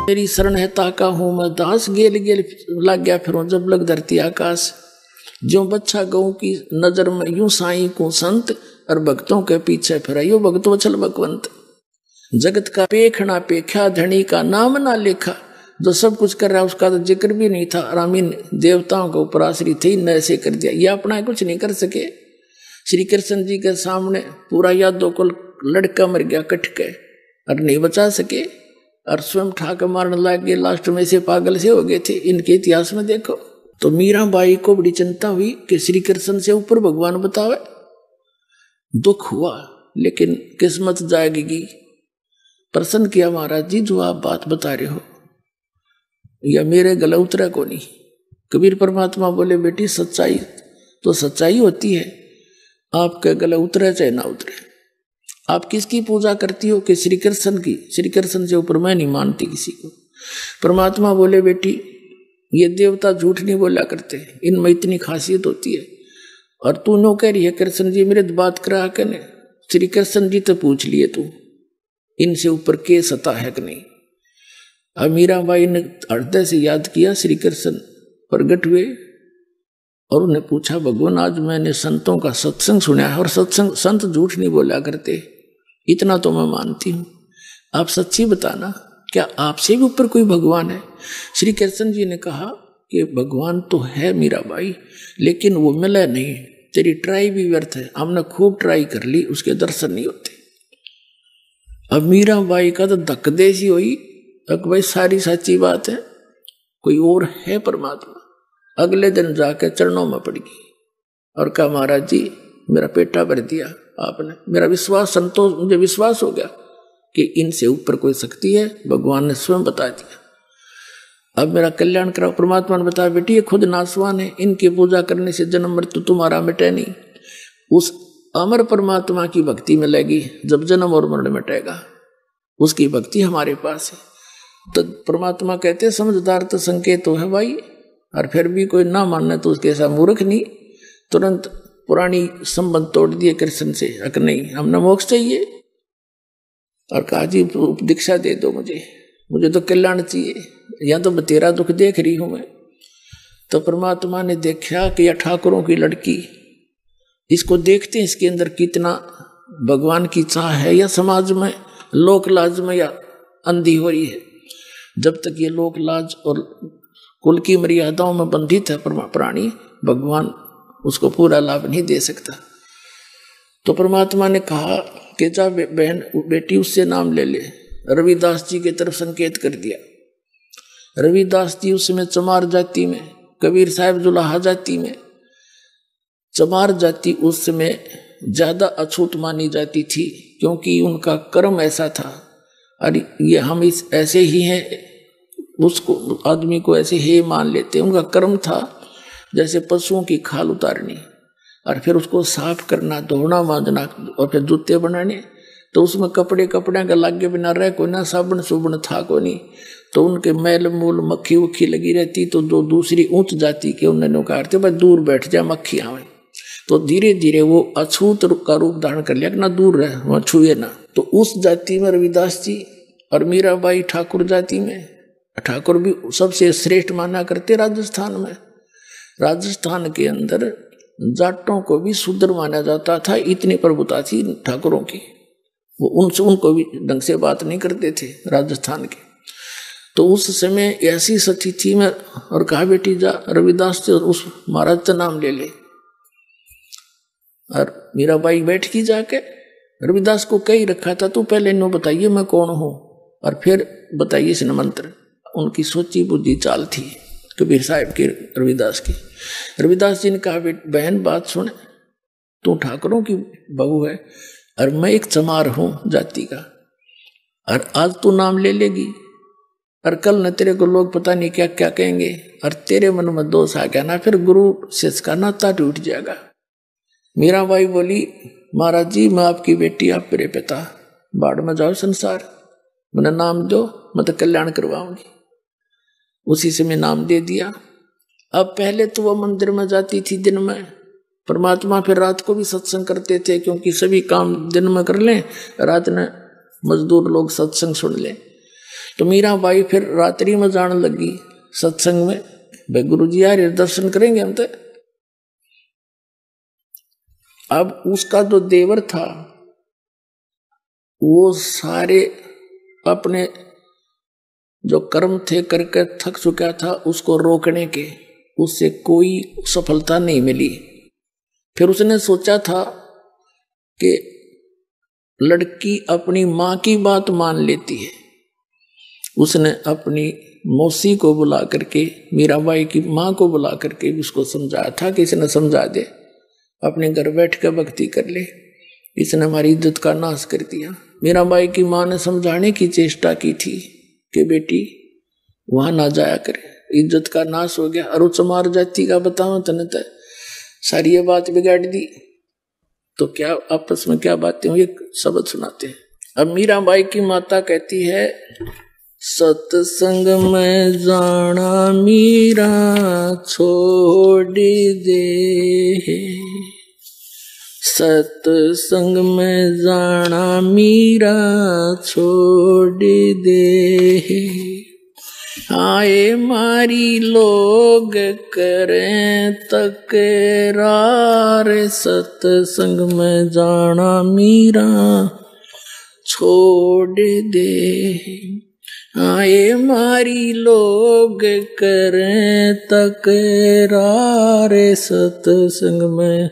मेरी शरण है ताका हूँ मैं दास, गेल गेल लग गया फिर जब लग धरती आकाश। जो बच्चा गऊ की नजर में यूं साई को संत, और भक्तों के पीछे फिर यो भक्तो चल भगवंत। जगत का पेखना पेख्या, धनी का नाम ना लेखा। जो सब कुछ कर रहा है उसका तो जिक्र भी नहीं था, रामीन देवताओं के ऊपर आश्रित थे, न ऐसे कर दिया। ये अपना कुछ नहीं कर सके। श्री कृष्ण जी के सामने पूरा यादव को लड़का मर गया कट के, और नहीं बचा सके, और स्वयं ठाकर मारने लग गए। लास्ट में से पागल से हो गए थे। इनके इतिहास में देखो तो मीराबाई को बड़ी चिंता हुई कि श्री कृष्ण से ऊपर भगवान बतावे। दुख हुआ लेकिन किस्मत जाएगी। प्रसन्न किया महाराज जी, जो आप बात बता रहे हो या मेरे गला उतरा को नहीं। कबीर परमात्मा बोले बेटी सच्चाई तो सच्चाई होती है, आपके गला उतरे चाहे ना उतरे। आप किसकी पूजा करती हो? कि श्री कृष्ण की। श्री कृष्ण से ऊपर मैं नहीं मानती किसी को। परमात्मा बोले बेटी ये देवता झूठ नहीं बोला करते, इनमें इतनी खासियत होती है। और तू नो कह रही है कृष्ण जी मेरे बात करा करने। श्री कृष्ण जी तो पूछ लिए तू, इनसे ऊपर के सता है कि नहीं। अब मीराबाई ने हृदय से याद किया, श्री कृष्ण प्रगट हुए और उन्हें पूछा भगवान आज मैंने संतों का सत्संग सुना है, और सत्संग संत झूठ नहीं बोला करते, इतना तो मैं मानती हूँ। आप सच्ची बताना, क्या आपसे भी ऊपर कोई भगवान है? श्री कृष्ण जी ने कहा कि भगवान तो है मीराबाई, लेकिन वो मिला नहीं। तेरी ट्राई भी व्यर्थ है, हमने खूब ट्राई कर ली, उसके दर्शन नहीं होते। अब मीराबाई का तो धक देसी हुई, भाई सारी सच्ची बात है, कोई और है परमात्मा। अगले दिन जाके चरणों में पड़ गई और कहा महाराज जी मेरा पेटा भर दिया आपने, मेरा विश्वास संतोष, मुझे विश्वास हो गया कि इनसे ऊपर कोई शक्ति है, भगवान ने स्वयं बता दिया। अब मेरा कल्याण कराओ। परमात्मा ने बताया बेटी ये खुद नासवान है, इनकी पूजा करने से जन्म मृत्यु तुम्हारा मिटे नहीं। उस अमर परमात्मा की भक्ति में लगी, जब जन्म और मरण मिटेगा उसकी भक्ति हमारे पास है। तो परमात्मा कहते हैं समझदार तो संकेत तो है भाई, और फिर भी कोई ना मानना तो उसके ऐसा मूर्ख नहीं। तुरंत पुरानी संबंध तोड़ दिए कृष्ण से, अगर नहीं हमने मोक्ष चाहिए, और कहा जी दीक्षा दे दो मुझे तो कल्याण चाहिए, या तो तेरा दुख देख रही हूं मैं। तो परमात्मा ने देखा कि यह ठाकुरों की लड़की, इसको देखते हैं इसके अंदर कितना भगवान की चाह है, या समाज में लोक लाज में या अंधी हो रही है। जब तक ये लोक लाज और कुल की मर्यादाओं में बंधित है प्राणी, भगवान उसको पूरा लाभ नहीं दे सकता। तो परमात्मा ने कहा कि जा बहन बेटी उससे नाम ले ले। रविदास जी की तरफ संकेत कर दिया। रविदास जी उस समय चमार जाति में, कबीर साहब जुलाहा जाति में। चमार जाति उस समय ज्यादा अछूत मानी जाती थी, क्योंकि उनका कर्म ऐसा था। अरे ये हम इस ऐसे ही हैं, उसको आदमी को ऐसे ही मान लेते। उनका कर्म था जैसे पशुओं की खाल उतारनी, और फिर उसको साफ करना, धोना मांजना, और फिर जूते बनाने। तो उसमें कपड़े का लागे बिना रह कोई ना, साबुन सुबुन था को नहीं। तो उनके मैल मूल मक्खी उक्खी लगी रहती। तो जो दूसरी ऊंच जाति के उन्होंने कहते भाई दूर बैठ जा मक्खी आवे। तो धीरे धीरे वो अछूत का रूप धारण कर लिया कि ना दूर रहे, वहां छुए ना। तो उस जाति में रविदास जी और मीराबाई ठाकुर जाति में। ठाकुर भी सबसे श्रेष्ठ माना करते राजस्थान में। राजस्थान के अंदर जाटों को भी शूद्र माना जाता था, इतनी प्रभुता थी ठाकुरों की। वो उनको भी ढंग से बात नहीं करते थे राजस्थान के। तो उस समय ऐसी सती थी मैं, और कहा बेटी जा रविदास से उस महाराज का नाम ले ले। और मीराबाई बैठ की जाके रविदास को कही रखा था तू पहले इन्हों बताइए मैं कौन हूं, और फिर बताइए इस मंत्र। उनकी सोची बुद्धि चाल थी कबीर साहब की, रविदास की। रविदास जी ने कहा बहन बात सुन, तू ठाकुरों की बहू है और मैं एक चमार हूं जाति का, और आज तू नाम ले लेगी और कल न तेरे को लोग पता नहीं क्या क्या कहेंगे, और तेरे मन में दोष आ गया ना, फिर गुरु शिष्य का नाता टूट जाएगा। मीराबाई बोली महाराज जी मैं आपकी बेटी, आप मेरे पिता, बाढ़ में जाओ संसार, मैंने नाम दो, मैं तो कल्याण करवाऊंगी। उसी से मैं नाम दे दिया। अब पहले तो वो मंदिर में जाती थी दिन में, परमात्मा फिर रात को भी सत्संग करते थे, क्योंकि सभी काम दिन में कर लें, रात में मजदूर लोग सत्संग सुन लें। तो मीराबाई फिर रात्रि में जाने लगी सत्संग में, भाई गुरु जी यार दर्शन करेंगे हम तो। अब उसका जो देवर था वो सारे अपने जो कर्म थे करके थक चुका था, उसको रोकने के उससे कोई सफलता नहीं मिली। फिर उसने सोचा था कि लड़की अपनी माँ की बात मान लेती है। उसने अपनी मौसी को बुला करके, मीराबाई की माँ को बुला करके उसको समझाया था कि इसने समझा दे, अपने घर बैठ कर भक्ति कर ले, इसने हमारी इज्जत का नाश कर दिया। मीराबाई की माँ ने समझाने की चेष्टा की थी कि बेटी वहां ना जाया करे, इज्जत का नाश हो गया। और चमार जाति का बताओ तने तो सारी ये बात बिगाड़ दी। तो क्या आपस में क्या बातें हुई, शब्द सुनाते हैं। अब मीराबाई की माता कहती है, सत्संग में जाना मीरा छोड़ दे, सत्संग में जाना मीरा छोड़ दे, आए मारी लोग करें तकरार, सत्संग में जाना मीरा छोड़ दे, आए मारी लोग करें तकरार, सत्संग में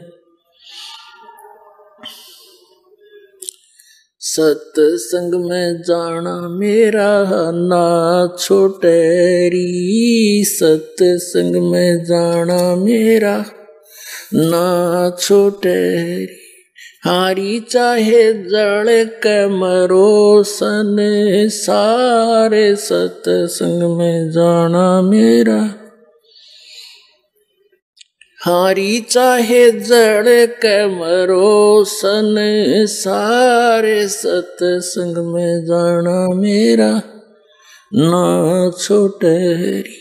सत्संग में जाना मेरा ना छोटेरी, सत्संग में जाना मेरा ना छोटेरी, हारी चाहे जड़ के मरो सन सारे, सत्संग में जाना मेरा, हारी चाहे जड़ के मरो सन सारे, सत्संग में जाना मेरा ना छोटेरी,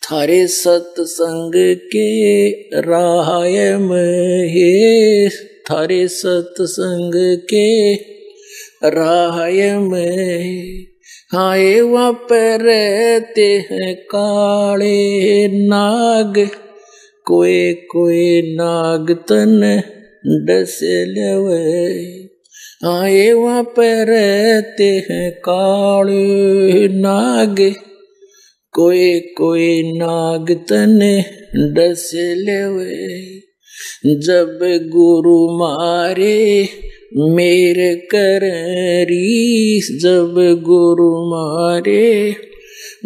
थारे सत्संग के राय में हे, थारे सत्संग के राय में, हाय वहाँ पर रहते हैं काले नाग, कोई कोई नाग तन डस लेवे, आए वहाँ पर रहते हैं काले नाग, कोई कोई नाग तन डस लेवे, जब गुरु मारे मेरे करी, जब गुरु मारे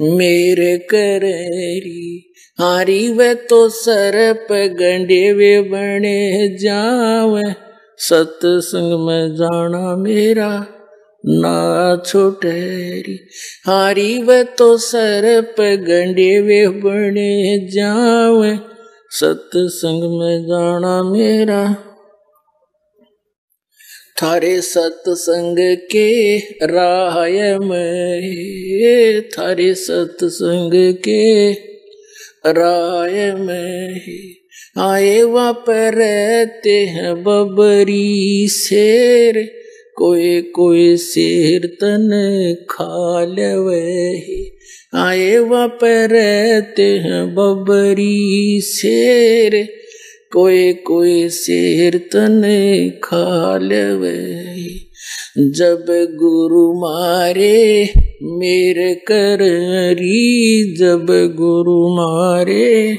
मेरे करी, हारी वे तो सरप गंडे वे बने जावे, सत्संग में जाना मेरा ना छोटेरी, हारी वे तो सरप गंडे वे बने जावे, सत्संग में जाना मेरा, थारे सत्संग के राय में, थारे सत्संग के राय में, आए वहाँ पर रहते हैं बबरी शेर, कोई कोई शेर तन खा लेवे, आए वहाँ पर रहते हैं बबरी शेर, कोई कोई शेर तन खा लेवे, जब गुरु मारे मेरे करी, जब गुरु मारे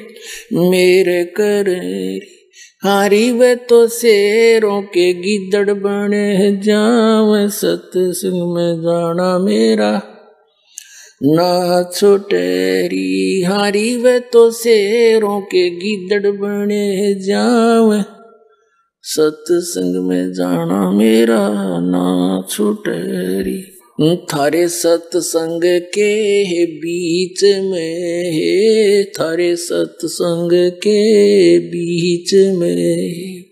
मेरे करी, हारी वे तो शेरों के गिद्दड़ बने जावे, सत्संग में जाना मेरा ना छोटेरी, हारी वे तो शेरों के गिद्दड़ बने जावे, सत्संग में जाना मेरा ना छोटेरी, थारे सत्संग के बीच में, थारे सत्संग के बीच में,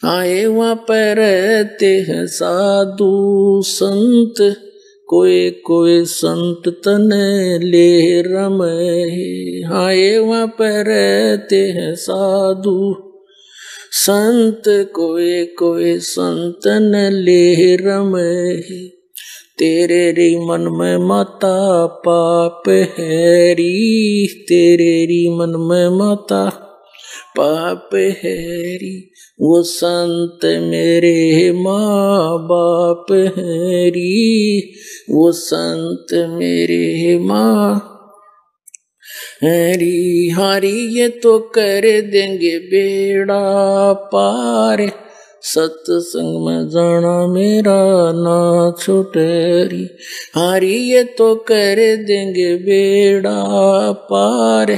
आए वहाँ पर रहते हैं साधु संत, कोई कोई संत तन ले रमे, आए वहाँ पर रहते हैं साधु संत, कोई कोई संत न ले रमे, तेरे री मन में माता पाप हैरी, तेरे री मन में माता पाप हैरी। वो संत मेरे माँ बाप हैरी, वो संत मेरे माँ हैरी। हारी ये तो कर देंगे बेड़ा पार, सत्संग में जाना मेरा ना छुटेरी। हारी ये तो कर देंगे बेड़ा पार,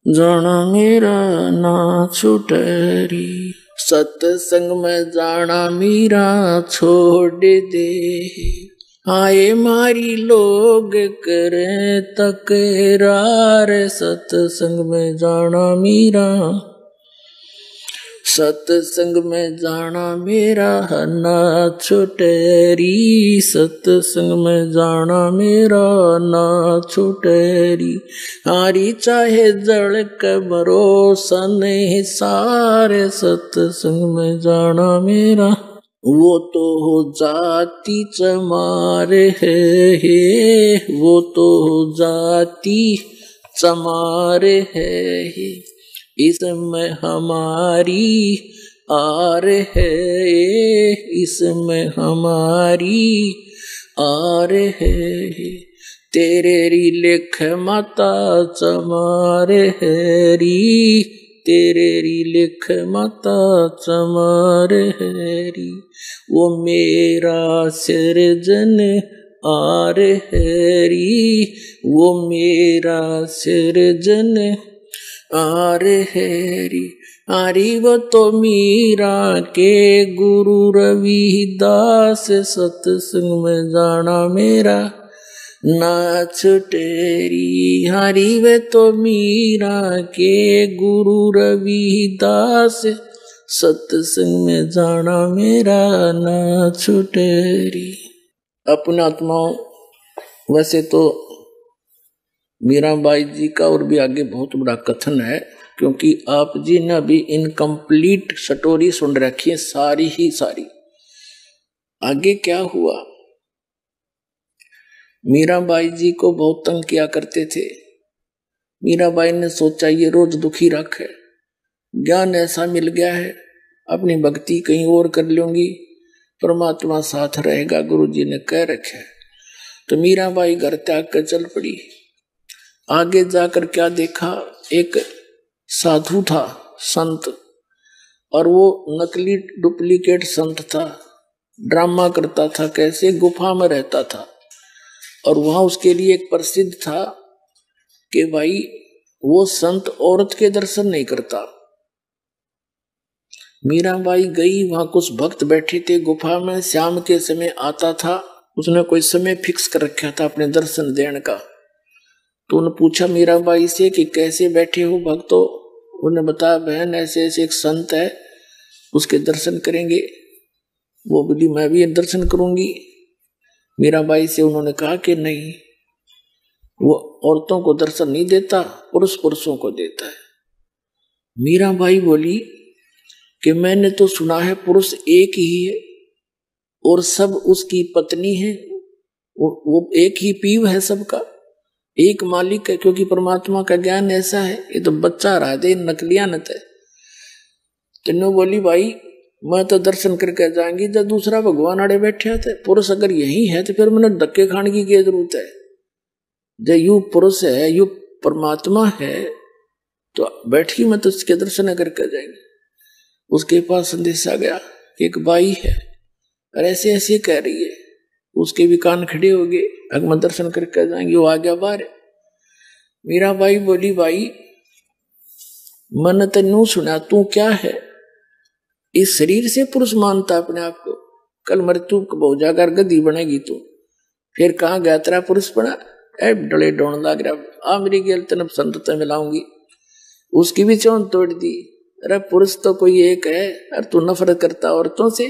जाना मेरा ना छुटेरी। सत्संग में जाना मेरा छोड़ दे, आए मारी लोग करे तकरार। सत्संग में जाना मेरा, सत्संग में जाना मेरा ना छुटेरी। सत्संग में जाना मेरा ना छुटेरी। हारी चाहे जड़ के भरोसा नहीं सारे, सत्संग में जाना मेरा। वो तो हो जाती चमार है, वो तो हो जाती चमार है। इसमें हमारी आर है, इसमें हमारी आर है। तेरे री लेख माता चमार है री, तेरे री लेख माता चमार है री। वो मेरा सृजन आर है री, वो मेरा सृजन आर हैरी। आरी वो तो मीरा के गुरु रविदास, सत्संग में जाना मेरा ना छुटेरी। हारी वे तो मीरा के गुरु रविदास, सत्संग में जाना मेरा ना छुटेरी। अपने आत्माओं, वैसे तो मीराबाई जी का और भी आगे बहुत बड़ा कथन है, क्योंकि आप जी ने अभी इनकम्प्लीट स्टोरी सुन रखी है सारी ही सारी। आगे क्या हुआ, मीराबाई जी को बहुत तंग किया करते थे। मीराबाई ने सोचा ये रोज दुखी रखे, ज्ञान ऐसा मिल गया है, अपनी भक्ति कहीं और कर लूंगी, परमात्मा साथ रहेगा, गुरु जी ने कह रखे। तो मीराबाई घर त्याग कर चल पड़ी। आगे जाकर क्या देखा, एक साधु था, संत, और वो नकली डुप्लीकेट संत था, ड्रामा करता था, कैसे गुफा में रहता था। और वहां उसके लिए एक प्रसिद्ध था कि भाई वो संत औरत के दर्शन नहीं करता। मीराबाई गई, वहां कुछ भक्त बैठे थे गुफा में, शाम के समय आता था, उसने कोई समय फिक्स कर रखा था अपने दर्शन देने का। तो उन्होंने पूछा मीराबाई से कि कैसे बैठे हो भक्तों। उन्होंने बताया बहन ऐसे ऐसे एक संत है, उसके दर्शन करेंगे। वो बोली मैं भी दर्शन करूंगी। मीराबाई से उन्होंने कहा कि नहीं, वो औरतों को दर्शन नहीं देता, पुरुष पुरुषों को देता है। मीराबाई बोली कि मैंने तो सुना है पुरुष एक ही है और सब उसकी पत्नी है, वो एक ही पीव है, सबका एक मालिक है, क्योंकि परमात्मा का ज्ञान ऐसा है। ये तो बच्चा रहा दे नकलियानत है। तीनों बोली भाई मैं तो दर्शन करके जाएंगी, जब दूसरा भगवान आड़े बैठे थे। पुरुष अगर यही है तो फिर मैंने धक्के खाने की क्या जरूरत है। जब यू पुरुष है, यू परमात्मा है, तो बैठी मैं तो उसके दर्शन करके जाएंगे। उसके पास संदेश आ गया कि एक बाई है और ऐसे ऐसे कह रही है। उसके भी कान खड़े हो गए, अगर मैं दर्शन करके जाएंगे। वो आ गया बाहर। मीराबाई बोली भाई मन तेनू सुना, तू क्या है, इस शरीर से पुरुष मानता अपने आप को। कल मृत्यु हो जाकर गद्दी बनेगी तू, फिर कहाँ गया तेरा पुरुष बना। डले डोन लग रहा, आ मेरी गेल तेन संत मिलाऊंगी। उसकी भी चौन तोड़ दी। अरे पुरुष तो कोई एक है और तू नफरत करता औरतों से,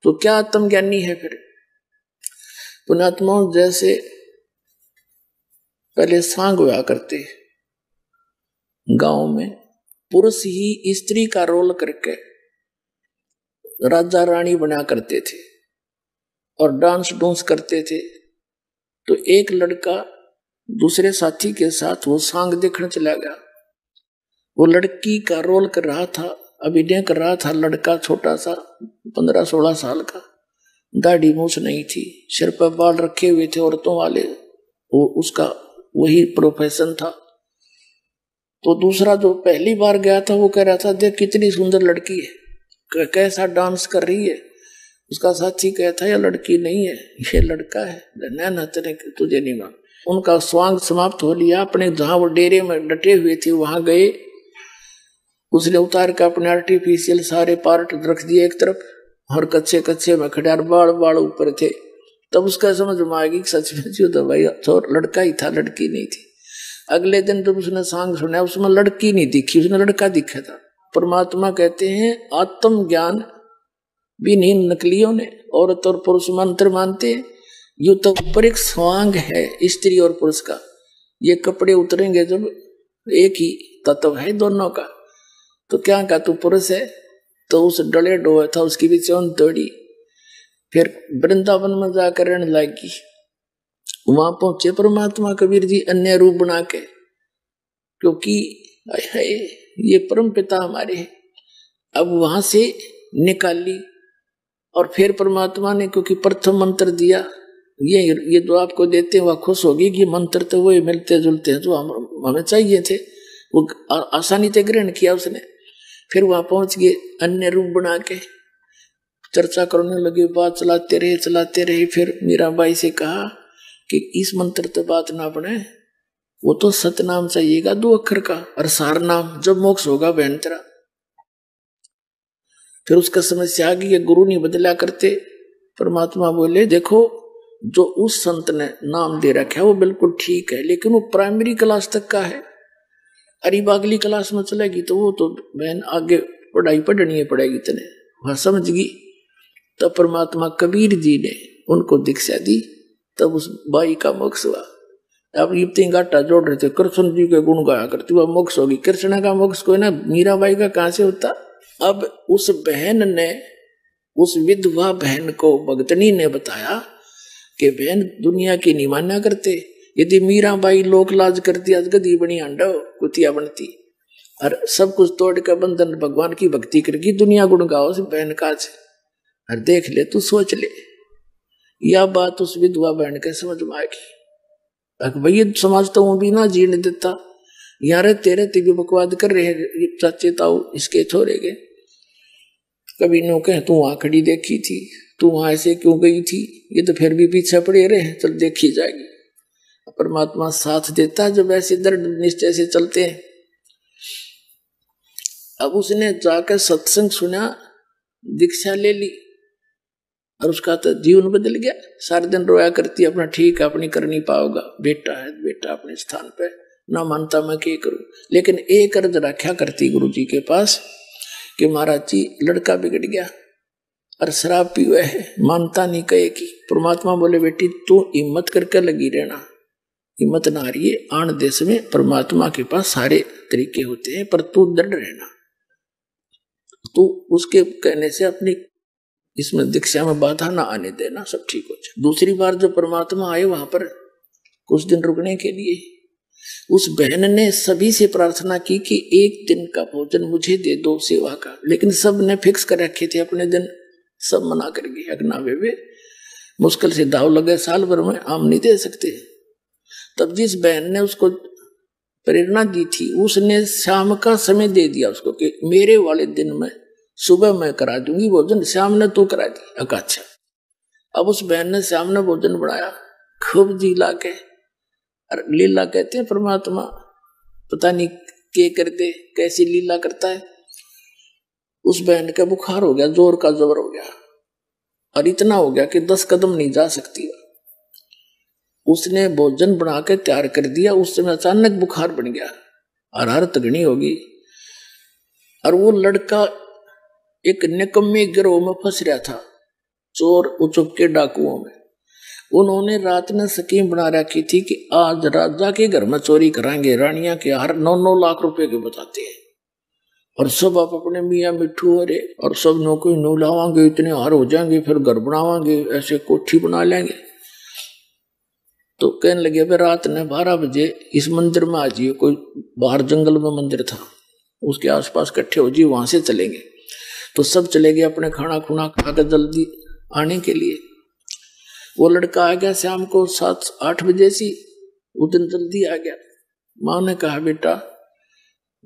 तो क्या आत्मज्ञानी है फिर। पुण्यात्माओं, जैसे पहले सांग हुआ करते गांव में, पुरुष ही स्त्री का रोल करके राजा रानी बना करते थे। और डांस डूंस करते थे। तो एक लड़का दूसरे साथी के साथ वो सांग देखने चला गया। वो लड़की का रोल कर रहा था, अभिनय कर रहा था। लड़का छोटा सा 15-16 साल का, दाढ़ी मूछ नहीं थी, सिर पर बाल रखे हुए थे औरतों वाले, वो उसका वही प्रोफेशन था। तो दूसरा जो पहली बार गया था वो कह रहा था देख कितनी सुंदर लड़की है, कैसा डांस कर रही है। उसका साथी कहता है यह लड़की नहीं है, ये लड़का है। ना तेरे तुझे नहीं मान। उनका स्वांग समाप्त हो लिया। अपने जहां वो डेरे में डटे हुए थे वहां गए। उसने उतार कर अपने आर्टिफिशियल सारे पार्ट रख दिए एक तरफ, और कच्चे कच्चे में खड़े बाड़ ऊपर थे। तब उसका समझ में आ गई सच में जो तो भाई लड़का ही था, लड़की नहीं थी। अगले दिन जब उसने सांग सुना उसमें लड़की नहीं दिखी, उसने लड़का दिखा था। परमात्मा कहते हैं आत्म ज्ञान विहीन नकलियों ने औरत और पुरुष मंत्र मानते हैं। यू तो ऊपर एक स्वांग है स्त्री और पुरुष का, ये कपड़े उतरेंगे जब एक ही तत्व है दोनों का। तो क्या का तू पुरुष है, तो उस डले डोए था उसकी भी चौन तोड़ी। फिर वृंदावन में जाकर रहने लगी। वहां पहुंचे परमात्मा कबीर जी अन्य रूप बना के, क्योंकि ये परम पिता हमारे हैं। अब वहां से निकाली और फिर परमात्मा ने क्योंकि प्रथम मंत्र दिया, ये जो आपको देते हैं वह खुश होगी कि मंत्र तो वही मिलते जुलते हैं जो हमें चाहिए थे। वो आसानी से ग्रहण किया उसने। फिर वहां पहुंच गए, अन्य रूप बना के चर्चा करने लगे, बात चलाते रहे। फिर मीराबाई से कहा कि इस मंत्र तो बात ना बने, वो तो सतनाम चाहिएगा 2 अक्षर का, और सार नाम, जब मोक्ष होगा बहन तेरा। फिर उसका समस्या आ गई, गुरु नहीं बदला करते। परमात्मा बोले देखो जो उस संत ने नाम दे रखा है वो बिल्कुल ठीक है, लेकिन वो प्राइमरी क्लास तक का है। अरे अगली क्लास में चलेगी तो वो तो बहन आगे पढ़ाई पढ़नी पड़ेगी तने, वह समझ गई। तब परमात्मा कबीर जी ने उनको दीक्षा दी, तब उस बाई का मोक्ष हुआ। अब ये गाटा जोड़ रहे थे, कृष्ण जी के गुण गाया करती, वह मोक्ष होगी। कृष्ण का मोक्ष कोई ना, मीराबाई का कहां से होता। अब उस बहन ने, उस विधवा बहन को भगतनी ने बताया कि बहन दुनिया की नहीं मान्या करते, यदि मीराबाई लोक लाज करती आज गदी बनी अंडो कुतिया बनती, और सब कुछ तोड़ कर बंधन भगवान की भक्ति करगी, दुनिया गुण गाओ से बहन काज। और देख ले तू, सोच ले, यह बात उस विधवा बहन के समझ में आएगी। भैया समाज तो वो भी ना जीने देता, यार तेरे भी बकवाद कर रहे हैं चाचे ताऊ इसके छोरे के। कभी नो कह तू वहां खड़ी देखी थी, तू वहां ऐसे क्यों गई थी, ये तो फिर भी पीछे पड़े रहे, चल देखी जाएगी। परमात्मा साथ देता जब ऐसे दृढ़ निश्चय से चलते हैं। अब उसने जाकर सत्संग सुना, दीक्षा ले ली, और उसका तो जीवन बदल गया। सारे दिन रोया करती, अपना ठीक है अपनी कर नहीं पाओगा, बेटा है बेटा अपने स्थान पे, ना मानता मैं क्या करूं। लेकिन एक अर्ज रखा करती गुरु जी के पास कि महाराज जी लड़का बिगड़ गया और शराब पी हुआ है, मानता नहीं कहे की। परमात्मा बोले बेटी तू हिम्मत करके लगी रहना, हिम्मत ना रही है। आन देश में परमात्मा के पास सारे तरीके होते हैं, पर तू दृढ़ रहना। तू उसके कहने से अपनी इसमें दीक्षा में बाधा ना आने देना, सब ठीक हो जाए। दूसरी बार जो परमात्मा आए वहां पर कुछ दिन रुकने के लिए, उस बहन ने सभी से प्रार्थना की कि एक दिन का भोजन मुझे दे दो सेवा का, लेकिन सब ने फिक्स कर रखे थे अपने दिन, सब मना कर गए। अगना वे मुश्किल से दाव लगे, साल भर में आम नहीं दे सकते। तब जिस बहन ने उसको प्रेरणा दी थी, उसने शाम का समय दे दिया उसको कि मेरे वाले दिन में सुबह मैं करा दूंगी भोजन, शाम ने तू करा दी। अच्छा, अब उस बहन ने शाम ने भोजन बनाया खूब जी ला के। लीला कहते हैं परमात्मा पता नहीं के करते, कैसी लीला करता है। उस बहन का बुखार हो गया, जोर का जोर हो गया, और इतना हो गया कि 10 कदम नहीं जा सकती। उसने भोजन बना के तैयार कर दिया, उस समय अचानक बुखार बन गया और हरत घनी होगी। और वो लड़का एक निकम्मे गिरोह में फंस रहा था, चोर उचुप के डाकुओं में। उन्होंने रात में स्कीम बना रखी थी कि आज राजा के घर में चोरी कराएंगे, रानियां के हार 9-9 लाख रुपए के बताते हैं। और सब आप अपने मियाँ मिट्ठू अरे और सब नौकरी नो लावांगे, इतने हार हो जाएंगे, फिर घर बनावांगे, ऐसे कोठी बना लेंगे। तो कहने लगे भाई रात ने 12 बजे इस मंदिर में आ जाइए, कोई बाहर जंगल में मंदिर था, उसके आसपास इकट्ठे हो जी, वहां से चलेंगे। तो सब चले गए अपने खाना खुना खाकर जल्दी आने के लिए। वो लड़का आ गया शाम को 7-8 बजे सी, वो दिन जल्दी आ गया। माँ ने कहा बेटा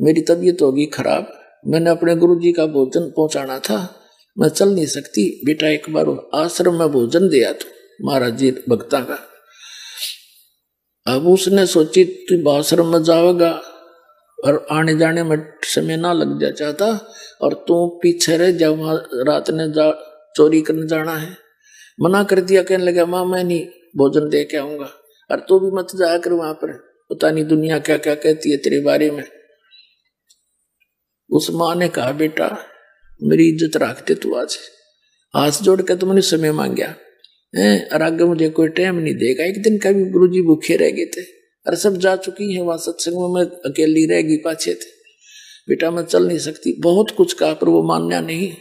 मेरी तबीयत होगी खराब, मैंने अपने गुरुजी का भोजन पहुंचाना था, मैं चल नहीं सकती, बेटा एक बार आश्रम में भोजन दिया तो महाराज जी भक्ता का। अब उसने सोची तू आश्रम में जाओगा और आने जाने में समय ना लग जा चाहता, और तू पीछे रह जा, वहां रात ने चोरी करने जाना है। मना कर दिया, कहने लगा माँ मैं नहीं भोजन दे के आऊंगा, और तू भी मत जाया कर वहां पर, पता नहीं दुनिया क्या क्या कहती है तेरे बारे में। उस माँ ने कहा बेटा मेरी इज्जत रखते तू, आज हाथ जोड़ के तुमने समय मांगया है, और आगे मुझे कोई टाइम नहीं देगा। एक दिन का भी गुरुजी भूखे रह गए थे, अरे सब जा चुकी है वहां सत्संग में, मैं अकेली रह गई पाछे थे, बेटा मैं चल नहीं सकती। बहुत कुछ कहा पर वो मानना नहीं।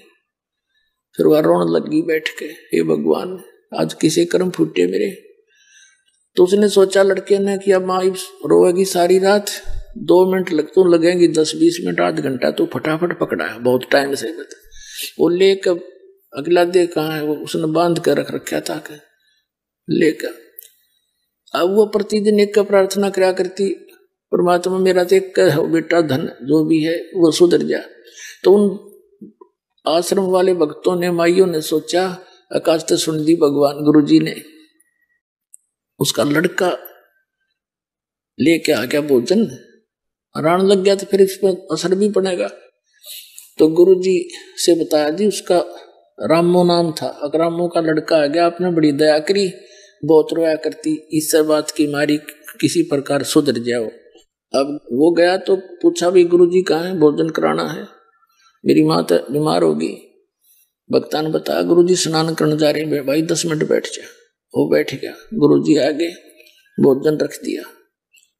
फिर वह रोने लगी बैठ के, हे भगवान आज किसे कर्म फूटे मेरे। तो उसने सोचा लड़के ने कि अब माँ रोएगी सारी रात, 2 मिनट लगेंगे, 10-20 मिनट आध घंटा, तो फटाफट पकड़ा है बहुत टाइम से। वो लेकर अगला दे कहाँ है, वो उसने बांध कर रख रखा था लेकर। अब वो प्रतिदिन एक का प्रार्थना करा करती, परमात्मा मेरा तो एक का हो बेटा, धन जो भी है वो सुधर जा। तो उन आश्रम वाले भक्तों ने, माइयों ने सोचा, आकाश तो सुन दी भगवान गुरुजी ने, उसका लड़का लेके आ गया भोजन, रान लग गया तो फिर इस पर असर भी पड़ेगा। तो गुरुजी से बताया जी उसका रामो नाम था, अकरामो का लड़का आ गया, आपने बड़ी दया करी, बहुत रोया करती, इस बात की मारी किसी प्रकार सुधर जाओ। अब वो गया तो पूछा भी गुरुजी कहाँ है, भोजन कराना है, मेरी माँ तो बीमार होगी। भक्ता ने बताया गुरुजी स्नान करने जा रहे हैं, भाई 10 मिनट बैठ जा। वो बैठ गया, गुरुजी आगे भोजन रख दिया।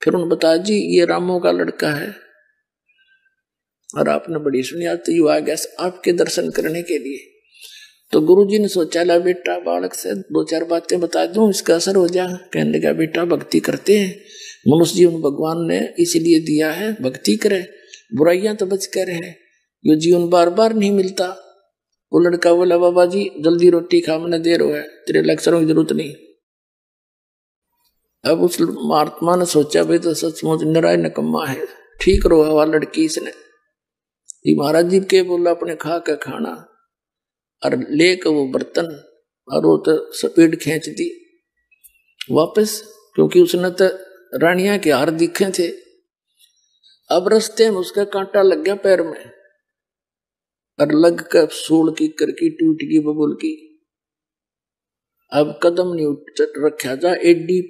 फिर उन्होंने बताया जी ये रामो का लड़का है, और आपने बड़ी सुनी, आज तो यू आ गया आपके दर्शन करने के लिए। तो गुरुजी ने सोचा ला बेटा बालक से 2-4 बातें बता दूं, इसका असर हो जा। कहने लगा बेटा भक्ति करते हैं, मनुष्य जीवन भगवान ने इसीलिए दिया है, भक्ति करे, बुराइयां तो बच कर है, ये जीवन बार बार नहीं मिलता। वो लड़का बोला बाबा जी जल्दी रोटी खा, मैंने देर हो है, तेरे लेक्चरों की जरूरत नहीं। अब उस महात्मा ने सोचा भाई तो सचमुच निराय नकम्मा है, ठीक रो हवा लड़की इसने। महाराज जी के बोला अपने खा के खाना, और लेकर वो बर्तन, और वो तो स्पीड खींच दी वापस, क्योंकि उसने तो रानिया के हार दिखे थे। अब रास्ते में उसका कांटा लग गया पैर में, और लग कर सूल की करकी टूट गई बबुल की। अब कदम नहीं रखा जा, एडी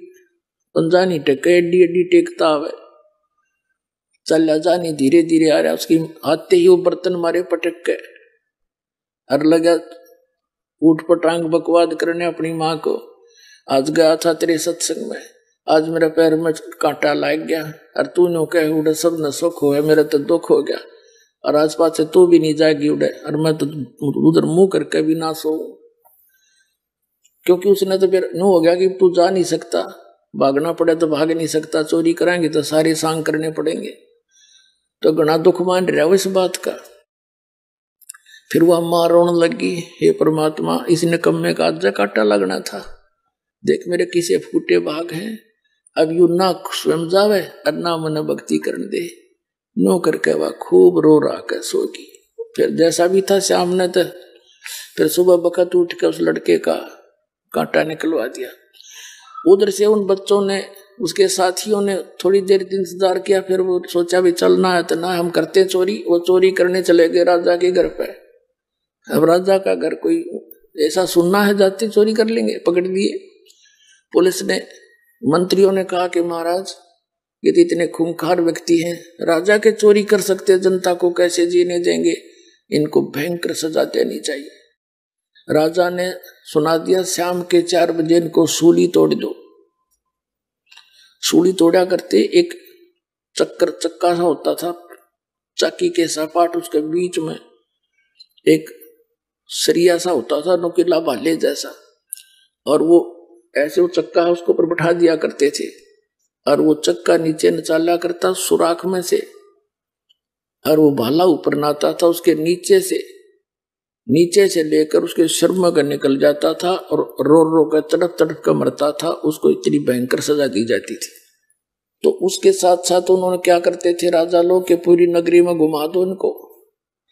पंजा नहीं टेके, एडी एडी टेकता आवे, चल जा नहीं, धीरे धीरे आ रहा। उसकी आते ही वो बर्तन मारे पटक के, और लगा ऊट पटांग बकवाद करने अपनी माँ को, आज गया था तेरे सत्संग में, आज मेरे पैर में कांटा लग गया, और तू नो कह उड़े सब न सुख हो, मेरा तो दुख हो गया, और आस पास से तू भी नहीं जाएगी उड़े, और मैं तो उधर मुंह करके भी ना सो। क्योंकि उसने तो फिर नो हो गया कि तू जा नहीं सकता, भागना पड़े तो भाग नहीं सकता, चोरी कराएंगे तो सारे सांग करने पड़ेंगे, तो घना दुख मान रहा इस बात का। फिर वह मां रोने लगी, हे परमात्मा इस निकम्मे का आज कांटा लगना था, देख मेरे किसे फूटे भाग हैं, अब यू ना स्वयं जावे और ना मन भक्ति करने दे। नो करके वह खूब रो रहा के सोगी। फिर जैसा भी था शाम ने तो फिर सुबह बखत उठ के उस लड़के का कांटा निकलवा दिया। उधर से उन बच्चों ने, उसके साथियों ने थोड़ी देर इंतजार किया, फिर वो सोचा भी चलना है तो ना हम करते चोरी। वो चोरी करने चले गए राजा के घर पे। अब राजा का घर कोई ऐसा सुनना है, जाते चोरी कर लेंगे, पकड़ लिए। पुलिस ने, मंत्रियों ने कहा कि महाराज ये तो इतने खूंखार व्यक्ति हैं, राजा के चोरी कर सकते, जनता को कैसे जीने देंगे, इनको भयंकर सजा देनी चाहिए। राजा ने सुना दिया शाम के 4 बजे इनको सूली तोड़ दो। सूली तोड़ा करते एक चक्का सा होता था, चाकी के सपाट, उसके बीच में एक सरिया सा होता था, नुकीला भाले जैसा, और वो ऐसे वो चक्का उसको ऊपर बैठा दिया करते थे, और वो चक्का नीचे नचाला करता सुराख में से, और वो भाला ऊपर नाता था, उसके नीचे से लेकर उसके सिर में का निकल जाता था, और रो रो कर तड़प तड़प कर मरता था। उसको इतनी भयंकर सजा दी जाती थी। तो उसके साथ साथ उन्होंने क्या करते थे राजा लोग, के पूरी नगरी में घुमा दो इनको,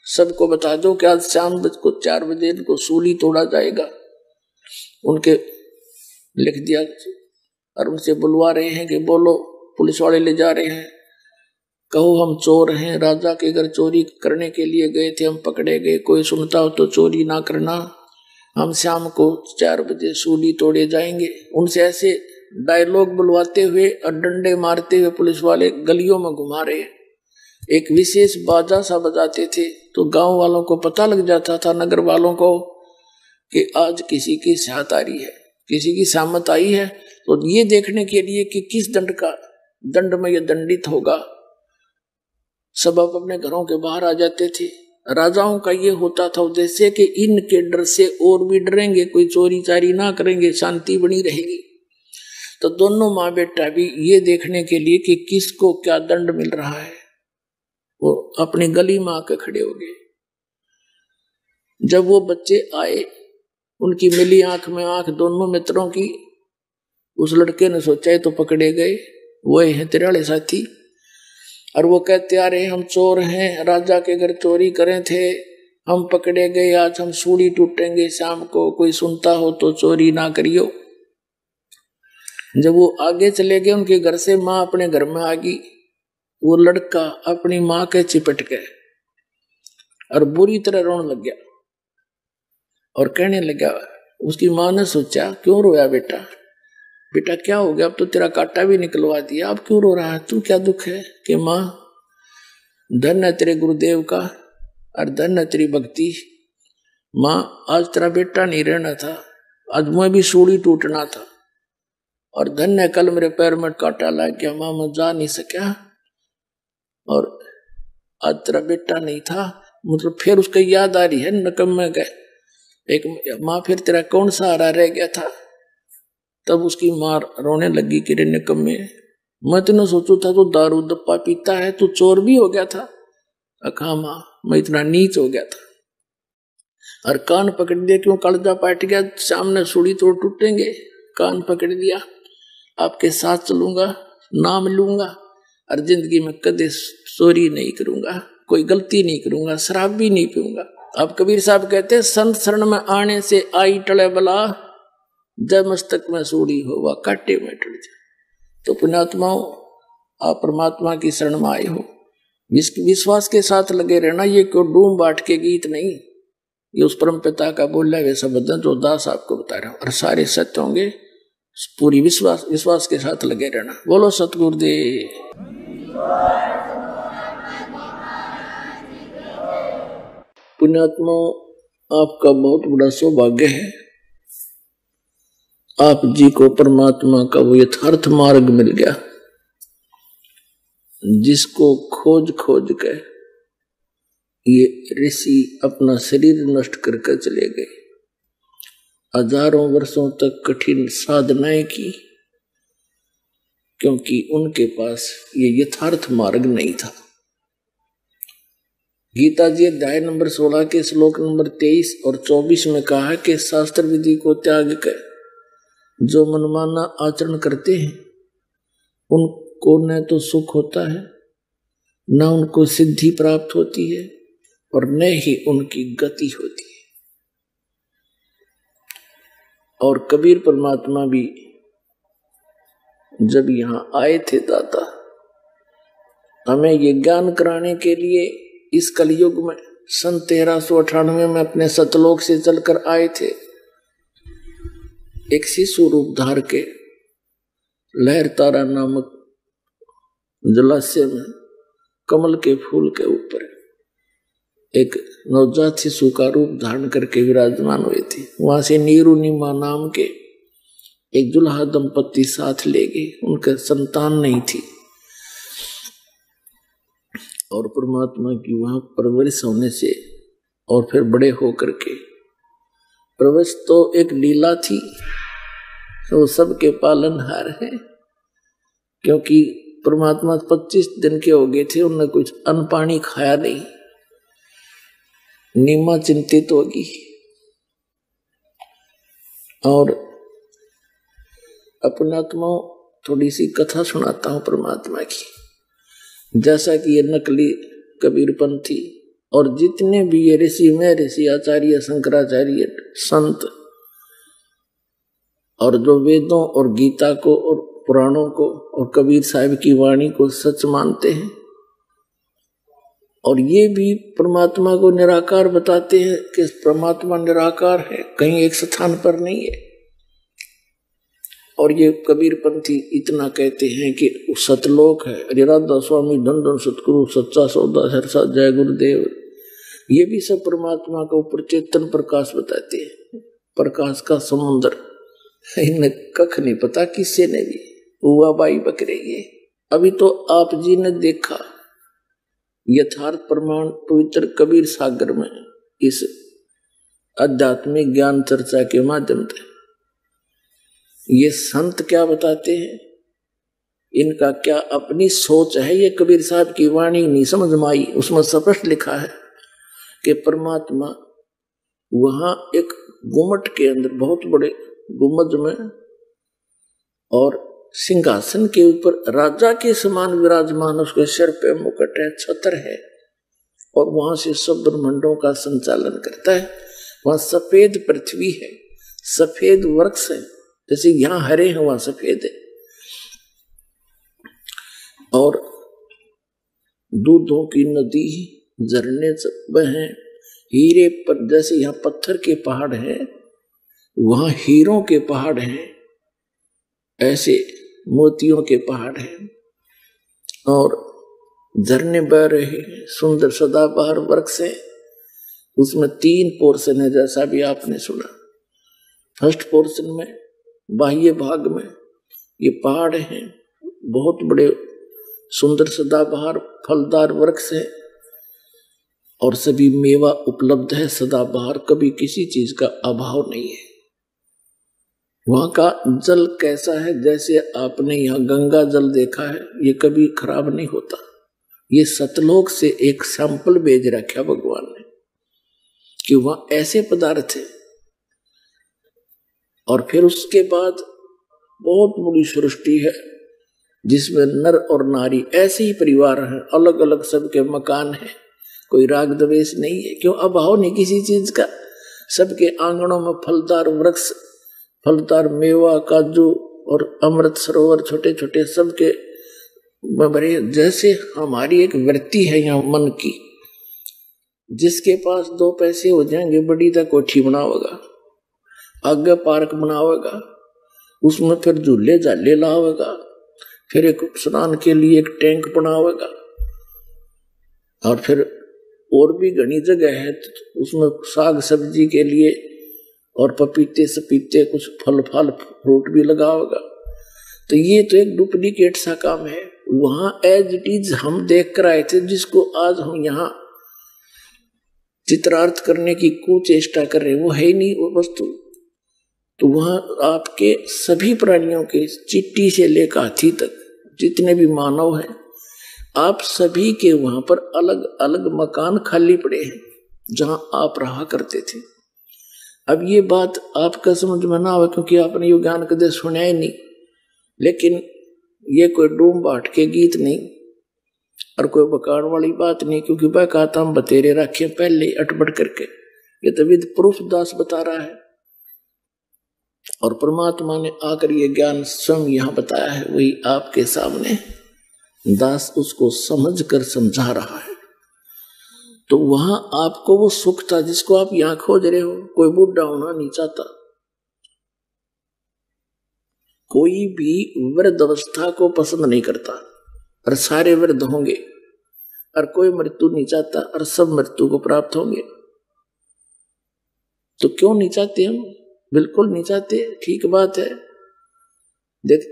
सबको बता दो कि आज शाम को 4 बजे इनको सूली तोड़ा जाएगा। उनके लिख दिया और उनसे बुलवा रहे हैं कि बोलो, पुलिस वाले ले जा रहे हैं, कहो हम चोर हैं, राजा के घर चोरी करने के लिए गए थे, हम पकड़े गए, कोई सुनता हो तो चोरी ना करना, हम शाम को 4 बजे सूली तोड़े जाएंगे। उनसे ऐसे डायलॉग बुलवाते हुए और डंडे मारते हुए पुलिस वाले गलियों में घुमा रहे। एक विशेष बाजा सा बजाते थे, तो गांव वालों को पता लग जाता था, नगर वालों को, कि आज किसी की साथ आ रही है, किसी की सामत आई है। तो ये देखने के लिए कि किस दंड में ये दंडित होगा, सब अपने घरों के बाहर आ जाते थे। राजाओं का ये होता था उद्देश्य कि इनके डर से और भी डरेंगे, कोई चोरी चारी ना करेंगे, शांति बनी रहेगी। तो दोनों माँ बेटा भी ये देखने के लिए कि किसको क्या दंड मिल रहा है, वो अपनी गली में आके खड़े हो गए। जब वो बच्चे आए, उनकी मिली आंख में आंख दोनों मित्रों की, उस लड़के ने सोचा तो पकड़े गए, वो हैं तेरे वाले साथी, और वो कहते आ रहे हम चोर हैं, राजा के घर चोरी करे थे, हम पकड़े गए, आज हम सूली टूटेंगे शाम को, कोई सुनता हो तो चोरी ना करियो। जब वो आगे चले गए उनके घर से, माँ अपने घर में आ गई, वो लड़का अपनी माँ के चिपट गए और बुरी तरह रोने लग गया और कहने लगा। उसकी माँ ने सोचा क्यों रोया बेटा, बेटा क्या हो गया, अब तो तेरा कांटा भी निकलवा दिया, अब क्यों रो रहा है तू, क्या दुख है? कि माँ धन है तेरे गुरुदेव का और धन है तेरी भक्ति। माँ आज तेरा बेटा नहीं रहना था, आज मैं भी सूली टूटना था, और धन है कल मेरे पैर में कांटा लग गया, माँ मैं जा नहीं सका, और आज तेरा बेटा नहीं था। मतलब फिर उसको याद आ रही है नकम्मे के एक, माँ फिर तेरा कौन सहारा रह गया था? तब उसकी माँ रोने लगी कि रे निकम्मे, मैं तो सोचू था तू दारू दप्पा पीता है, तू चोर भी हो गया था। अखा माँ मैं इतना नीच हो गया था, और कान पकड़ दिया, क्यों कलजा पाट गया, सामने सूली तोड़ टूटेंगे, कान पकड़ दिया, आपके साथ चलूंगा, नाम लूंगा, और जिंदगी में कदे चोरी नहीं करूंगा, कोई गलती नहीं करूंगा, शराब भी नहीं पीऊंगा। अब कबीर साहब कहते संत शरण में आने से आई टले बला, जब मस्तक में सूली होवा काटे में टल जाए। तो पुण्यात्माओं, आप परमात्मा की शरण में आए हो, विश्वास के साथ लगे रहना। ये क्यों डूम बाट के गीत नहीं, ये उस परम पिता का बोला वे शब्द जो दास आपको बता रहा हूं, और सारे सत्य होंगे। पूरी विश्वास के साथ लगे रहना। बोलो सतगुरुदेव। पुण्यात्माओं, आपका बहुत बड़ा सौभाग्य है, आप जी को परमात्मा का वो यथार्थ मार्ग मिल गया, जिसको खोज खोज के ये ऋषि अपना शरीर नष्ट करके चले गए, हजारों वर्षों तक कठिन साधनाएं की, क्योंकि उनके पास ये यथार्थ मार्ग नहीं था। गीता जी अध्याय नंबर 16 के श्लोक नंबर 23 और 24 में कहा है कि शास्त्र विधि को त्याग कर जो मनमाना आचरण करते हैं, उनको न तो सुख होता है, न उनको सिद्धि प्राप्त होती है, और न ही उनकी गति होती है। और कबीर परमात्मा भी जब यहां आए थे दाता, हमें ये ज्ञान कराने के लिए इस कलयुग में सन 1398 में अपने सतलोक से चलकर आए थे, एक शिशु रूप धार के लहर तारा नामक जलाशय में कमल के फूल के ऊपर एक नवजात शिशु का रूप धारण करके विराजमान हुए थे। वहां से नीरू नीमा नाम के एक दुल्हा दंपत्ति साथ ले गए, उनके संतान नहीं थी, और परमात्मा की वहां परवरिश होने से और फिर बड़े होकर के परवरिश तो एक लीला थी, वो सबके पालनहार है। क्योंकि परमात्मा 25 दिन के हो गए थे, उन्होंने कुछ अन्न पानी खाया नहीं। नीमा चिंतित होगी। और अपना थोड़ी सी कथा सुनाता हूं परमात्मा की। जैसा कि ये नकली कबीरपंथी और जितने भी ये ऋषि में ऋषि आचार्य शंकराचार्य संत और जो वेदों और गीता को और पुराणों को और कबीर साहिब की वाणी को सच मानते हैं और ये भी परमात्मा को निराकार बताते हैं कि परमात्मा निराकार है, कहीं एक स्थान पर नहीं है। और ये कबीरपंथी इतना कहते हैं कि सतलोक है, राधा स्वामी धन धन सतगुरु सच्चा सौदा सरसा जय गुरुदेव, ये भी सब परमात्मा का ऊपर चेतन प्रकाश बताते हैं, प्रकाश का समुद्र। इन्हें कख नहीं पता किसी ने भी, हुआ बाई बकरे। ये अभी तो आप जी ने देखा यथार्थ प्रमाण पवित्र कबीर सागर में इस आध्यात्मिक ज्ञान चर्चा के माध्यम से ये संत क्या बताते हैं, इनका क्या अपनी सोच है। ये कबीर साहब की वाणी नहीं समझ में आई, उसमें स्पष्ट लिखा है कि परमात्मा वहां एक गुम्मट के अंदर बहुत बड़े गुम्बद में और सिंहासन के ऊपर राजा के समान विराजमान, उसके सिर पे मुकुट है, छत्र है और वहां से सब ब्रह्मांडों का संचालन करता है। वहां सफेद पृथ्वी है, सफेद वृक्ष है, जैसे यहां हरे हैं वहां सफेद है, और दूधों की नदी झरने बहे, हीरे पर जैसे यहाँ पत्थर के पहाड़ हैं वहां हीरों के पहाड़ हैं, ऐसे मोतियों के पहाड़ हैं और झरने बह रहे हैं, सुंदर सदाबहार वृक्ष है। उसमें 3 पोर्शन है जैसा भी आपने सुना। फर्स्ट पोर्शन में बाह्य भाग में ये पहाड़ हैं, बहुत बड़े सुंदर सदाबहार फलदार वृक्ष है और सभी मेवा उपलब्ध है सदाबहार, कभी किसी चीज का अभाव नहीं है। वहां का जल कैसा है, जैसे आपने यहाँ गंगा जल देखा है, ये कभी खराब नहीं होता। ये सतलोक से एक सैंपल भेज रखा भगवान ने कि वहां ऐसे पदार्थ है। और फिर उसके बाद बहुत बड़ी सृष्टि है जिसमें नर और नारी ऐसे ही परिवार हैं, अलग अलग सबके मकान हैं, कोई राग द्वेष नहीं है, क्यों अभाव नहीं किसी चीज का। सबके आंगनों में फलदार वृक्ष, फलदार मेवा, काजू और अमृत सरोवर छोटे छोटे सबके भरे। जैसे हमारी एक वृत्ति है यहाँ मन की, जिसके पास 2 पैसे हो जाएंगे बड़ी सा कोठी बनावेगा, आगे पार्क बनावेगा, उसमें फिर झूले झाले लावेगा, फिर एक स्नान के लिए एक टैंक बनावेगा और फिर और भी घनी जगह है उसमें साग सब्जी के लिए और पपीते सपीते कुछ फल फ्रूट भी लगाओगा। तो ये तो एक डुप्लीकेट सा काम है। वहां एज इट इज हम देख कर आए थे, जिसको आज हम यहाँ चित्रार्थ करने की कुचेष्टा कर रहे हैं, वो है ही नहीं वो वस्तु। तो वहां आपके सभी प्राणियों के चिट्टी से लेकर हाथी तक जितने भी मानव हैं, आप सभी के वहां पर अलग अलग मकान खाली पड़े हैं जहां आप रहा करते थे। अब ये बात आपका समझ में ना आवे क्योंकि आपने ये ज्ञान कदे सुना ही नहीं, लेकिन ये कोई डूम बाट के गीत नहीं और कोई बकान वाली बात नहीं, क्योंकि वह कहता हम बतेरे रखे पहले अटपट करके। ये तो विद प्रूफ दास बता रहा है और परमात्मा ने आकर ये ज्ञान स्वयं यहाँ बताया है, वही आपके सामने दास उसको समझ कर समझा रहा है। तो वहां आपको वो सुख था जिसको आप यहां खोज रहे हो। कोई बुढ़ा होना नहीं चाहता, कोई भी वृद्ध अवस्था को पसंद नहीं करता और सारे वृद्ध होंगे, और कोई मृत्यु नहीं चाहता और सब मृत्यु को प्राप्त होंगे। तो क्यों नहीं चाहते हम? बिल्कुल नहीं चाहते, ठीक बात है। देख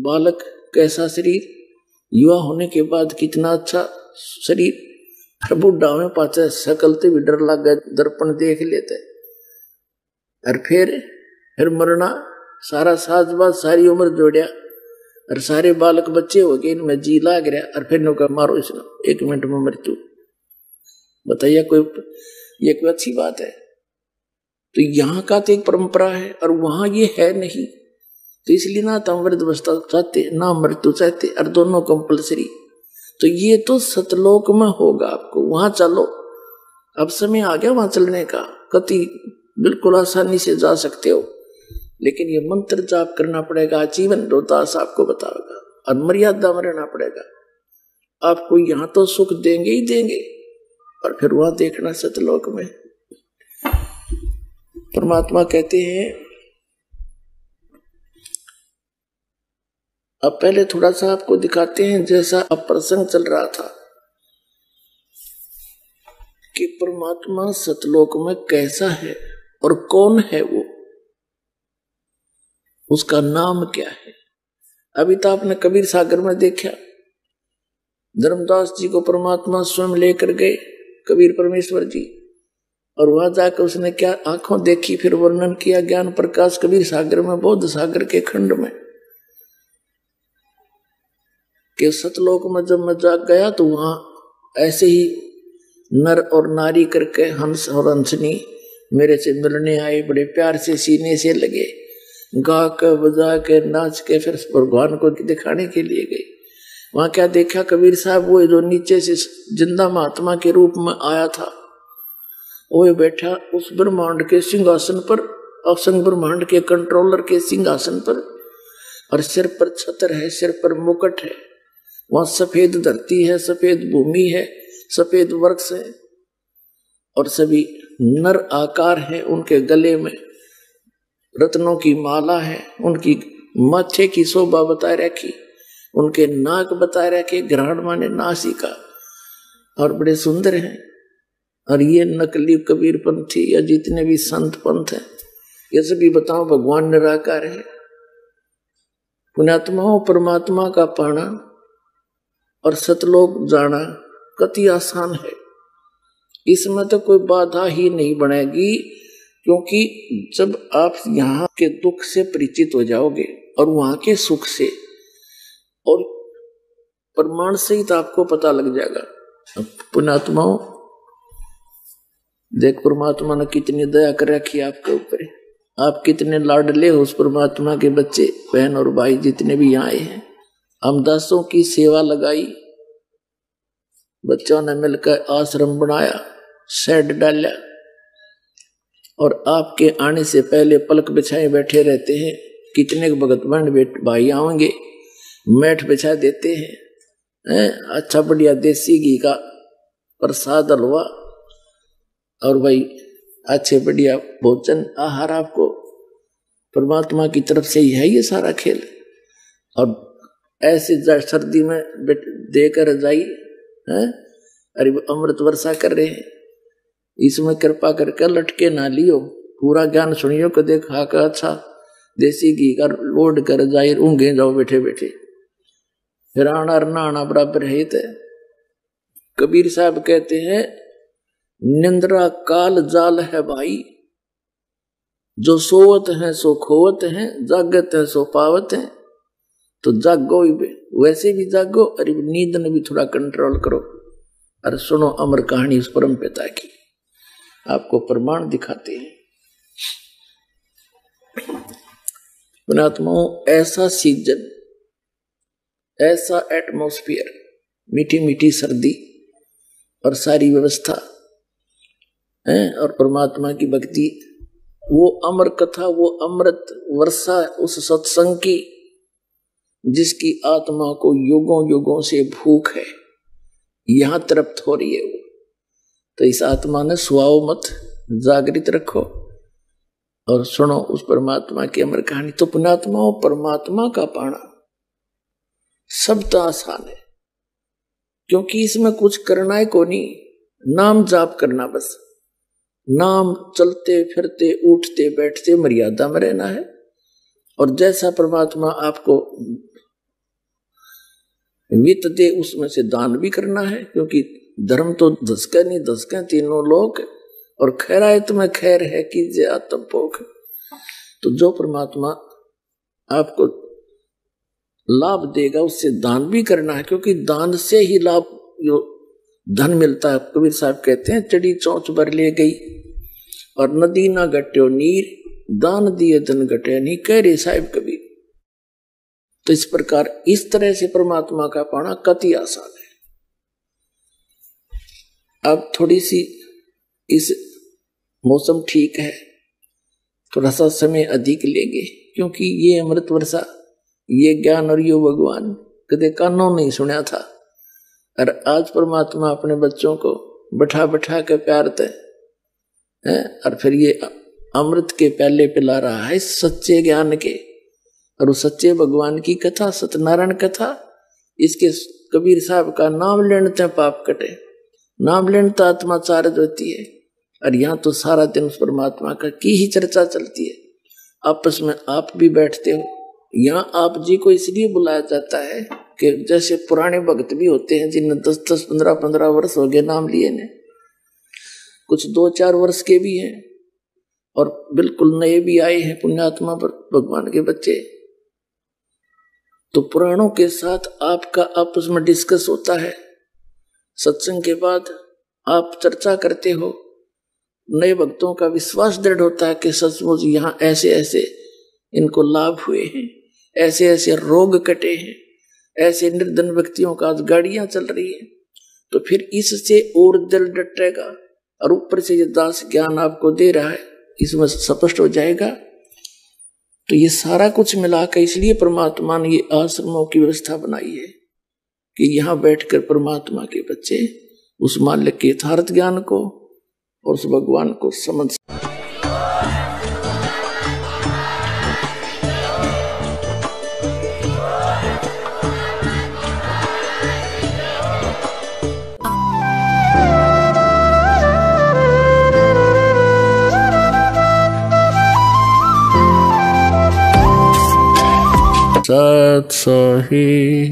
बालक कैसा शरीर, युवा होने के बाद कितना अच्छा शरीर, बुढ़ा में पाचा सकलते भी डर लग गए, दर्पण देख लेते, और फिर मरना, सारा साजबाज सारी उम्र जोड़िया और सारे बालक बच्चे हो गए, इनमें जी लाग रहा, और फिर नौका मारो इसने 1 मिनट में मृत्यु। बताइए ये कोई अच्छी बात है? तो यहाँ का तो एक परंपरा है और वहां ये है नहीं, तो इसलिए ना तो वृद्धावस्था चाहते ना मृत्यु चाहते, और दोनों कंपलसरी। तो ये तो सतलोक में होगा, आपको वहां चलो, अब समय आ गया वहां चलने का, कति बिल्कुल आसानी से जा सकते हो, लेकिन ये मंत्र जाप करना पड़ेगा, जीवन रोहतास आपको बताएगा, और मर्यादा में रहना पड़ेगा। आपको यहां तो सुख देंगे ही देंगे, और फिर वहां देखना सतलोक में। परमात्मा कहते हैं, अब पहले थोड़ा सा आपको दिखाते हैं, जैसा अब प्रसंग चल रहा था कि परमात्मा सतलोक में कैसा है और कौन है वो, उसका नाम क्या है। अभी तो आपने कबीर सागर में देखा, धर्मदास जी को परमात्मा स्वयं लेकर गए, कबीर परमेश्वर जी, और वहां जाकर उसने क्या आंखों देखी, फिर वर्णन किया ज्ञान प्रकाश कबीर सागर में, बौद्ध सागर के खंड में, कि सतलोक में जब मैं जाग गया तो वहां ऐसे ही नर और नारी करके हंस और हंसनी मेरे से मिलने आए, बड़े प्यार से सीने से लगे, गा के बजा के नाच के फिर भगवान को दिखाने के लिए गए। वहां क्या देखा कबीर साहब, वो जो नीचे से जिंदा महात्मा के रूप में आया था, वो बैठा उस ब्रह्मांड के सिंहासन पर, असंग ब्रह्मांड के कंट्रोलर के सिंहासन पर, और सिर पर छत्र है, सिर पर मुकुट है, वहां सफेद धरती है, सफेद भूमि है, सफेद वृक्ष है, और सभी नर आकार है, उनके गले में रत्नों की माला है, उनकी माथे की शोभा बताए रखी, उनके नाक बताए रखे, ग्रहण माने नासिका, और बड़े सुंदर हैं। और ये नकली कबीर पंथी या जितने भी संत पंथ हैं, ये सभी बताओ भगवान निराकार है। पुण्यात्माओं, परमात्मा का पाना और सतलोक जाना कति आसान है, इसमें तो कोई बाधा ही नहीं बनेगी, क्योंकि जब आप यहाँ के दुख से परिचित हो जाओगे और वहां के सुख से, और प्रमाण से ही तो आपको पता लग जाएगा। पुण्यात्माओं, देख परमात्मा ने कितनी दया कर रखी है आपके ऊपर, आप कितने लाडले हो उस परमात्मा के बच्चे, बहन और भाई जितने भी यहाँ आए हैं। हम दासों की सेवा लगाई, बच्चों ने मिलकर आश्रम बनाया, शेड डाला, और आपके आने से पहले पलक बिछाए बैठे रहते हैं। कितने भगत बहन भाई आएंगे, मैट बिछा देते हैं, अच्छा बढ़िया देसी घी का प्रसाद हलवा, और भाई अच्छे बढ़िया भोजन आहार आपको परमात्मा की तरफ से ही है ये सारा खेल। और ऐसे सर्दी में देकर रजाई है, अरे अमृत वर्षा कर रहे हैं, इसमें कृपा करके लटके ना लियो, पूरा ज्ञान सुनियो को देखा का अच्छा देसी घी का लोड कर जाए, ऊँघे जाओ बैठे बैठे, फिर आना नहाना बराबर है। कबीर साहब कहते हैं, निंद्रा काल जाल है भाई, जो सोवत हैं सो खोवत हैं, जागत है सो पावत हैं। तो जागो वैसे भी जागो, अरे नींद ने भी थोड़ा कंट्रोल करो, और सुनो अमर कहानी उस परम पिता की, आपको प्रमाण दिखाते हैं। पुण्यात्माओं, ऐसा सीजन, ऐसा एटमॉस्फेयर, मीठी मीठी सर्दी और सारी व्यवस्था है, और परमात्मा की भक्ति, वो अमर कथा, वो अमृत वर्षा उस सत्संग की, जिसकी आत्मा को युगों युगों से भूख है, यहां तृप्त हो रही है वो। तो इस आत्मा ने सुआओ मत, जागृत रखो और सुनो उस परमात्मा की अमर कहानी। तो पुण्यात्माओं, परमात्मा का पाना सब तो आसान है, क्योंकि इसमें कुछ करना है को नहीं, नाम जाप करना बस, नाम चलते फिरते उठते बैठते मर्यादा में रहना है। और जैसा परमात्मा आपको वित्त दे उसमें से दान भी करना है, क्योंकि धर्म तो धसके नहीं धसके तीनों लोग, और खैरायत में खैर है कीजिए आत्म पोख। तो जो परमात्मा आपको लाभ देगा उससे दान भी करना है, क्योंकि दान से ही लाभ जो धन मिलता है। कबीर साहब कहते हैं चढ़ी चौंच भर ले गई और नदी ना घट्यो नीर, दान दिए धन घटे नहीं, कह रहे साहिब कबीर। तो इस प्रकार इस तरह से परमात्मा का पाना कति आसान है। अब थोड़ी सी इस मौसम ठीक है, थोड़ा सा समय अधिक लेंगे, क्योंकि ये अमृत वर्षा, ये ज्ञान और यो भगवान कदे कानों नहीं सुना था। और आज परमात्मा अपने बच्चों को बैठा बैठा के प्यारते हैं, और फिर ये अमृत के प्याले पिला रहा है सच्चे ज्ञान के, और उस सच्चे भगवान की कथा, सत्यनारायण कथा, इसके कबीर साहब का नाम लेने पाप कटे, नाम लेने आत्मा चार्ज होती है। और यहाँ तो सारा दिन उस परमात्मा का की ही चर्चा चलती है। आपस में आप भी बैठते हो, यहाँ आप जी को इसलिए बुलाया जाता है कि जैसे पुराने भक्त भी होते हैं जिन्हें 10-10, 15-15 वर्ष हो गए नाम लिए ने, कुछ 2-4 वर्ष के भी हैं और बिल्कुल नए भी आए हैं पुण्यात्मा पर भगवान के बच्चे। तो पुराणों के साथ आपका आपस में डिस्कस होता है, सत्संग के बाद आप चर्चा करते हो, नए भक्तों का विश्वास दृढ़ होता है कि सचमुच यहाँ ऐसे ऐसे इनको लाभ हुए हैं, ऐसे ऐसे रोग कटे हैं, ऐसे निर्धन व्यक्तियों का आज गाड़ियां चल रही है। तो फिर इससे और दिल डटेगा, और ऊपर से ये दास ज्ञान आपको दे रहा है, इसमें स्पष्ट हो जाएगा। तो ये सारा कुछ मिलाकर इसलिए परमात्मा ने ये आश्रमों की व्यवस्था बनाई है कि यहाँ बैठकर परमात्मा के बच्चे उस मालिक के यथार्थ ज्ञान को और उस भगवान को समझ। सत सही।